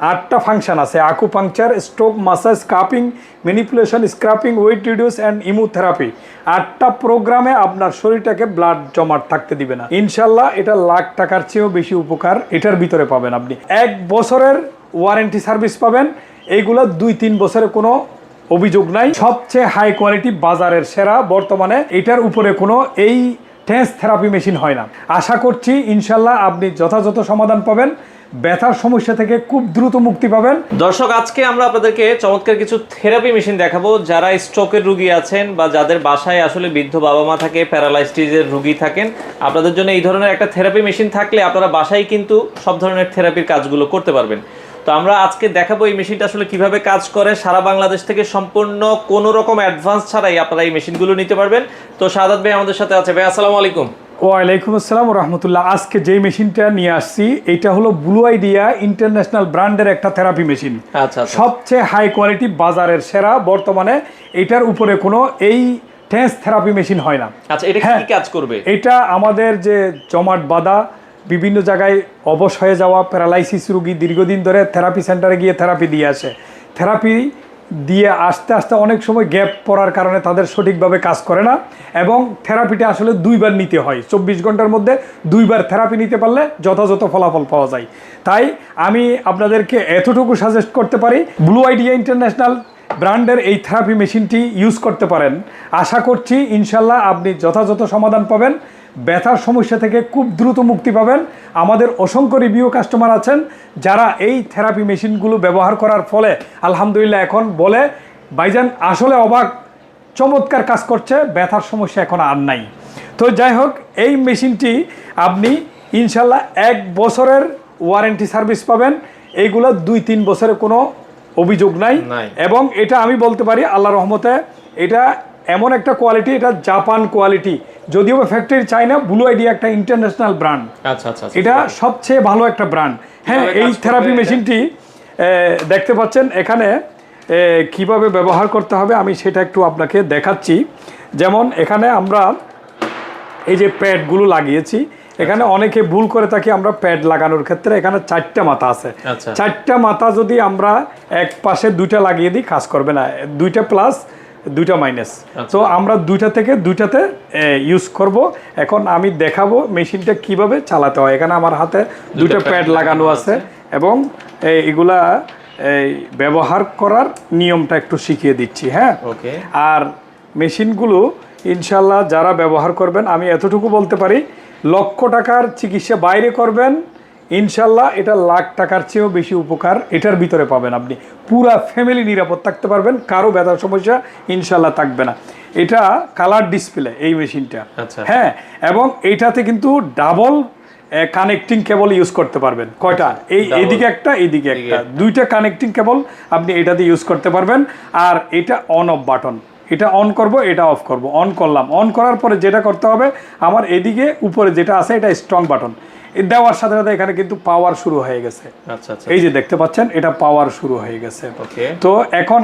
8টা function আছে: acupuncture, stroke, massage, cupping, manipulation, scraping, weight reduce and hemotherapy. 8টা প্রোগ্রামে আপনার শরীরটাকে ব্লাড জমাট থাকতে দিবে না। ইনশাল্লাহ এটা লাখ টাকার চেয়েও বেশি উপকার এটার ভিতরে পাবেন। আপনি 1 বছরের ওয়ারেন্টি সার্ভিস পাবেন। এইগুলো 2-3 বছরে কোনো অভিযোগ নাই। সবচেয়ে হাই কোয়ালিটি, বাজারের সেরা। বর্তমানে এটার উপরে কোনো এই টেন্স থেরাপি মেশিন হয় না। আশা করছি ইনশাল্লাহ আপনি যথাযথ সমাধান পাবেন, ব্যথার সমস্যা থেকে খুব দ্রুত মুক্তি পাবেন। দর্শক, আজকে আমরা আপনাদেরকে চমৎকার কিছু থেরাপি মেশিন দেখাবো। যারা স্ট্রোকের রোগী আছেন বা যাদের বাসায় আসলে বৃদ্ধ বাবা মা থাকে, প্যারালাইসিসের রোগী থাকেন, আপনাদের জন্য এই ধরনের একটা থেরাপি মেশিন থাকলে আপনারা বাসায় কিন্তু সব ধরনের থেরাপির কাজগুলো করতে পারবেন। তো আমরা আজকে দেখাবো এই মেশিনটা আসলে কিভাবে কাজ করে। সারা বাংলাদেশ থেকে সম্পূর্ণ কোনো রকম অ্যাডভান্স ছাড়াই আপনারা এই মেশিনগুলো নিতে পারবেন। তো শাহাদাত ভাই আমাদের সাথে আছে। ভাই আসসালামু আলাইকুম। ওয়ালাইকুম আসসালাম রহমতুল্লাহ। আজকে যেই মেশিনটা নিয়ে আসছি এটা হলো ব্লু আইডিয়া ইন্টারন্যাশনাল ব্র্যান্ডের একটা থেরাপি মেশিন। আচ্ছা, সবচেয়ে হাই কোয়ালিটি, বাজারের সেরা। বর্তমানে এটার উপরে কোনো এই টেন্স থেরাপি মেশিন হয় না। আচ্ছা, এটা কি কাজ করবে? এটা আমাদের যে জমাট বাঁধা, বিভিন্ন জায়গায় অবশ হয়ে যাওয়া প্যারালাইসিস রোগী দীর্ঘদিন ধরে থেরাপি সেন্টারে গিয়ে থেরাপি দিয়ে আসে। থেরাপি দিয়ে আস্তে আস্তে অনেক সময় গ্যাপ পড়ার কারণে তাদের সঠিকভাবে কাজ করে না, এবং থেরাপিটা আসলে 2বার নিতে হয়। 24 ঘন্টার মধ্যে 2বার থেরাপি নিতে পারলে যথাযথ ফলাফল পাওয়া যায়। তাই আমি আপনাদেরকে এতটুকু সাজেস্ট করতে পারি, ব্লু আইডিয়া ইন্টারন্যাশনাল ব্র্যান্ডের এই থেরাপি মেশিনটি ইউজ করতে পারেন। আশা করছি ইনশাল্লাহ আপনি যথাযথ সমাধান পাবেন, ব্যথার সমস্যা থেকে খুব দ্রুত মুক্তি পাবেন। আমাদের অসংখ্য রিভিউ কাস্টমার আছেন যারা এই থেরাপি মেশিনগুলো ব্যবহার করার ফলে আলহামদুলিল্লাহ এখন বলে, ভাইজান আসলে অবাক, চমৎকার কাজ করছে, ব্যথার সমস্যা এখন আর নাই। তো যাই হোক, এই মেশিনটি আপনি ইনশাল্লাহ 1 বছরের ওয়ারেন্টি সার্ভিস পাবেন। এইগুলো 2-3 বছরে কোনো অভিযোগ নাই। এবং এটা আমি বলতে পারি আল্লাহ রহমতে এটা এমন একটা কোয়ালিটি, এটা জাপান কোয়ালিটি, যদিও ফ্যাক্টরি চাইনা। ব্লু আইডিয়া একটা ইন্টারন্যাশনাল ব্র্যান্ড। আচ্ছা, এটা সবচেয়ে ভালো একটা ব্র্যান্ড। হ্যাঁ, এই থেরাপি মেশিনটি দেখতে পাচ্ছেন এখানে কিভাবে ব্যবহার করতে হবে আমি সেটা একটু আপনাকে দেখাচ্ছি। যেমন এখানে আমরা এই যে প্যাডগুলো লাগিয়েছি, এখানে অনেকে ভুল করে থাকি আমরা প্যাড লাগানোর ক্ষেত্রে। এখানে 4টা মাথা আছে। 4টা মাথা যদি আমরা এক পাশে 2টা লাগিয়ে দিই কাজ করবে না, 2টা প্লাস 2টা মাইনাস। তো আমরা 2টা থেকে 2টাতে ইউজ করব। এখন আমি দেখাবো মেশিনটা কিভাবে চালাতে হয়। এখানে আমার হাতে 2টা প্যাড লাগানো আছে, এবং এগুলা ব্যবহার করার নিয়মটা একটু শিখিয়ে দিচ্ছি। হ্যাঁ, আর মেশিনগুলো ইনশাল্লাহ যারা ব্যবহার করবেন, আমি এতটুকু বলতে পারি, লক্ষ টাকার চিকিৎসা বাইরে করবেন, ইনশাল্লাহ এটা লাখ টাকার চেয়েও বেশি উপকার এটার ভিতরে পাবেন। আপনি পুরা ফ্যামিলি নিরাপদ থাকতে পারবেন, কারো ব্যথার সমস্যা ইনশাল্লাহ থাকবে না। এটা কালার ডিসপ্লে এই মেশিনটা। হ্যাঁ, এবং এইটাতে কিন্তু ডাবল কানেক্টিং কেবল ইউজ করতে পারবেন। কয়টা? এইদিকে একটা, এইদিকে একটা, 2টা কানেক্টিং কেবল আপনি এটাতে ইউজ করতে পারবেন। আর এটা অন অফ বাটন, এটা অন করব, এটা অফ করব। অন করলাম, অন করার পরে যেটা করতে হবে, আমার এদিকে উপরে যেটা আছে এটা স্ট্রং বাটন দেওয়ার সাথে সাথে এখানে কিন্তু পাওয়ার শুরু হয়ে গেছে। এই যে দেখতে পাচ্ছেন, এটা পাওয়ার শুরু হয়ে গেছে। তো এখন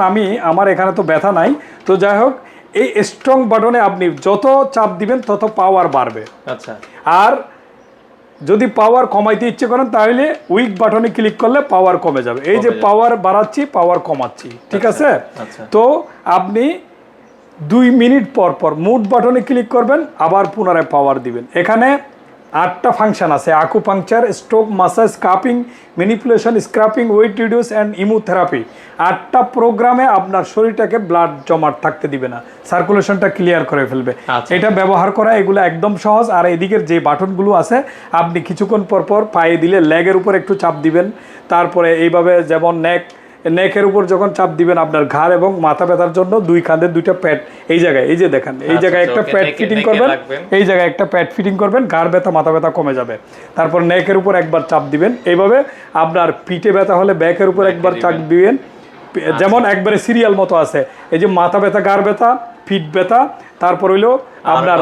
আমার এখানে তো ব্যথা নাই। তো যাই হোক, এই স্ট্রং বাটনে আপনি যত চাপ দিবেন তত পাওয়ার বাড়বে। আর যদি পাওয়ার কমাইতে ইচ্ছে করেন তাহলে উইক বাটনে ক্লিক করলে পাওয়ার কমে যাবে। এই যে পাওয়ার বাড়াচ্ছি, পাওয়ার কমাচ্ছি, ঠিক আছে? তো আপনি 2 মিনিট পর পর মুড বাটনে ক্লিক করবেন, আবার পুনরায় পাওয়ার দিবেন। এখানে 8টা ফাংশন আছে: acupuncture, stroke, massage, cupping, manipulation, scraping, weight reduce and hemotherapy. 8টা প্রোগ্রামে আপনার শরীরটাকে ব্লাড জমাট থাকতে দিবে না, সার্কুলেশনটা ক্লিয়ার করে ফেলবে। এটা ব্যবহার করা এগুলো একদম সহজ। আর এদিকের যে বাটনগুলো আছে, আপনি কিছুক্ষণ পর পর পায়ে দিলে লেগের উপর একটু চাপ দিবেন, তারপরে এইভাবে যেমন নেকের উপর যখন চাপ দিবেন, আপনার ঘাড় এবং মাথা ব্যথার জন্য 2 কাঁধে 2টা প্যাড এই জায়গায়, এই যে দেখেন, এই জায়গায় একটা প্যাড ফিটিং করবেন, এই জায়গায় একটা প্যাড ফিটিং করবেন, ঘাড় ব্যথা মাথা ব্যথা কমে যাবে। তারপর নেকের উপর একবার চাপ দিবেন। এইভাবে আপনার পিঠে ব্যথা হলে ব্যাকের উপর একবার চাপ দিবেন, যেমন একবারে সিরিয়াল মতো আছে। এই যে মাথা ব্যথা, ঘাড় ব্যথা, পিঠ ব্যথা, তারপর হইলো আপনার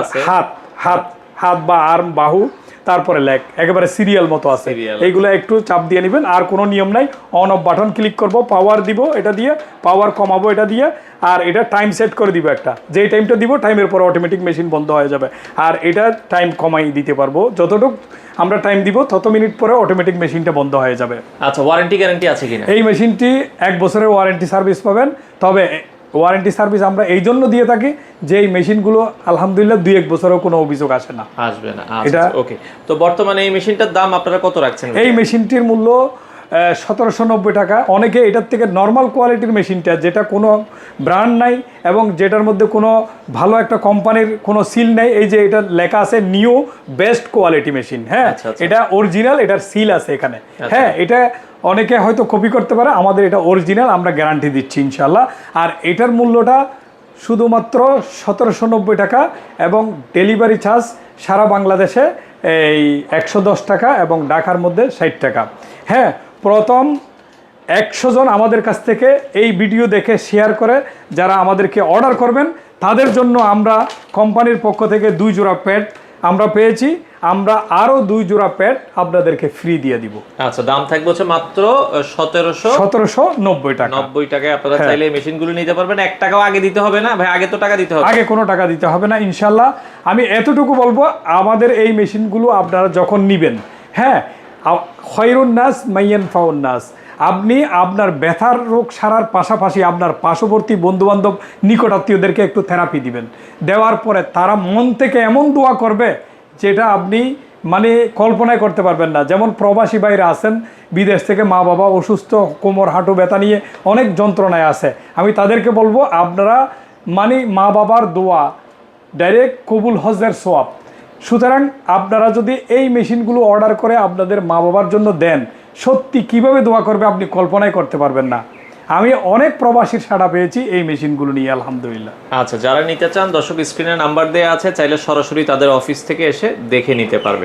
হাত বা আর্ম, বাহু, তারপরে লেগ একেবারে সিরিয়াল মতো আছে। Serial। এইগুলো একটু চাপ দিয়ে নেবেন, আর কোনো নিয়ম নাই। অন অফ বাটন ক্লিক করব, পাওয়ার দিব এটা দিয়ে, পাওয়ার কমাবো এটা দিয়ে, আর এটা টাইম সেট করে দিব একটা, যেই টাইমটা দিব টাইমের পরে অটোমেটিক মেশিন বন্ধ হয়ে যাবে। আর এটা টাইম কমাই দিতে পারবো, যতটুকু আমরা টাইম দিব তত মিনিট পরে অটোমেটিক মেশিনটা বন্ধ হয়ে যাবে। আচ্ছা, ওয়ারেন্টি গ্যারান্টি আছে কিনা? এই মেশিনটি 1 বছরের ওয়ারেন্টি সার্ভিস পাবেন। তবে ওয়ারেন্টি সার্ভিস আমরা এই জন্য দিয়ে থাকি যে এই মেশিনগুলো আলহামদুলিল্লাহ 2-1 বছরেও কোনো অভিযোগ আসে না। আসবে না। আচ্ছা, ওকে। তো বর্তমানে এই মেশিনটার দাম আপনারা কত রাখছেন? এই মেশিনটির মূল্য 1790 টাকা। অনেকে এটার থেকে নর্মাল কোয়ালিটির মেশিনটা, যেটা কোনো ব্র্যান্ড নাই এবং যেটার মধ্যে কোনো ভালো একটা কোম্পানির কোনো সিল নেই, এই যে এটা লেখা আছে নিউ বেস্ট কোয়ালিটি মেশিন, হ্যাঁ আচ্ছা, আচ্ছা। এটা অরিজিনাল, এটার সিল আছে এখানে, হ্যাঁ এটা অনেকে হয়তো কপি করতে পারে, আমাদের এটা অরিজিনাল, আমরা গ্যারান্টি দিচ্ছি ইনশাল্লাহ। আর এটার মূল্যটা শুধুমাত্র 1790 টাকা এবং ডেলিভারি চার্জ সারা বাংলাদেশে এই 110 টাকা এবং ঢাকার মধ্যে 60 টাকা। হ্যাঁ, প্রথম 100 জন আমাদের কাছ থেকে এই ভিডিও দেখে শেয়ার করে যারা আমাদেরকে অর্ডার করবেন, তাদের জন্য আমরা কোম্পানির পক্ষ থেকে 2 জোড়া প্যাড আমরা পেয়েছি, আমরা আরও 2 জোড়া প্যাড আপনাদেরকে ফ্রি দিয়ে দিব। আচ্ছা, দাম থাকবে হচ্ছে মাত্র 1790 টাকা। 90 টাকায় আপনারা চাইলে এই মেশিনগুলো নিতে পারবেন। 1 টাকাও আগে দিতে হবে না ভাই, আগে তো টাকা দিতে হবে? আগে কোনো টাকা দিতে হবে না ইনশাল্লাহ। আমি এতটুকু বলবো, আমাদের এই মেশিনগুলো আপনারা যখন নেবেন, হ্যাঁ, খয়রুন নাস মাইয়ান ফাউন নাস, আপনি আপনার ব্যথার রোগ সারার পাশাপাশি আপনার পার্শ্ববর্তী বন্ধুবান্ধব নিকটাত্মীয়দেরকে একটু থেরাপি দিবেন। দেওয়ার পরে তারা মন থেকে এমন দোয়া করবে যেটা আপনি মানে কল্পনাই করতে পারবেন না। যেমন প্রবাসী ভাইরা আছেন, বিদেশ থেকে মা বাবা অসুস্থ, কোমর হাঁটু ব্যথা নিয়ে অনেক যন্ত্রণায় আছে, আমি তাদেরকে বলবো আপনারা মানে মা বাবার দোয়া ডাইরেক্ট কবুল হজের সোয়াব। সুতরাং আপনারা যদি এই মেশিনগুলো অর্ডার করে আপনাদের মা বাবার জন্য দেন, সত্যি কিভাবে দোয়া করবে আপনি কল্পনাই করতে পারবেন না। আমি অনেক প্রবাসীর সাড়া পেয়েছি এই মেশিনগুলো নিয়ে আলহামদুলিল্লাহ। আচ্ছা, যারা নিতে চান দর্শক স্ক্রিনে নাম্বার দেওয়া আছে, চাইলে সরাসরি তাদের অফিস থেকে এসে দেখে নিতে পারবেন।